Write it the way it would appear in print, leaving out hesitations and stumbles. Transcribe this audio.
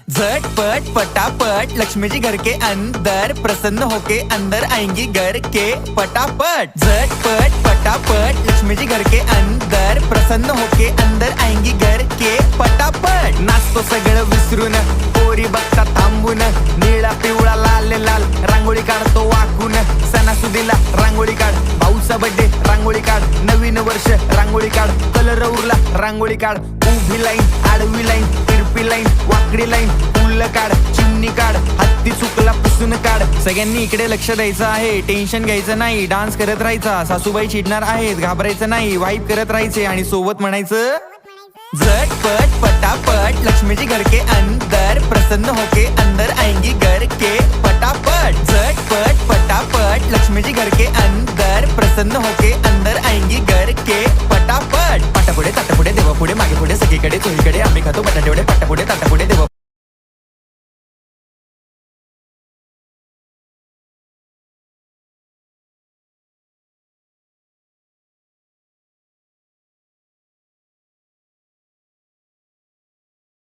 झटपट पटापट लक्ष्मी जी घर के अंदर प्रसन्न होके अंदर आएंगी घर के पटापट। झटपट पटापट लक्ष्मी जी घर के अंदर प्रसन्न होके अंदर आएंगी घर के पटापट। नाचतो सगळं विसरून पोरी बघता थांबून निळा पिवळा लाल लाल रांगोळी काढतो वाकून। सणासुदीला रांगोळी काढ, भाऊचा बर्थडे रांगोळी काढ, नवीन वर्ष रांगोळी काढ, कलर उरला रांगोळी काढ, उभी लाईन आडवी लाईन तिरपी लाईन वाकडी लाईन फुल काढ, चिमणी काढ, हत्ती चुकला पुसून काढ। सगळ्यांनी इकडे लक्ष द्यायचं आहे, टेन्शन घ्यायचं नाही, डान्स करत राहायचा। सासूबाई चिडणार आहेत, घाबरायचं नाही, वाईप करत राहायचे आणि सोबत म्हणायचं झटपट पटापट लक्ष्मी जी घर के अंदर प्रसन्न होके अंदर आएंगी घर के पटापट। झटपट पटापट लक्ष्मी जी घर के अंदर प्रसन्न होके अंदर आएंगी घर के पटापट। पाटापुढे ताटापुढे देवापुढे मागे पुढे सगळीकडे चोहीकडे आम्ही खातो बटाटेवडे पाटापुढे ताटापुढे देवा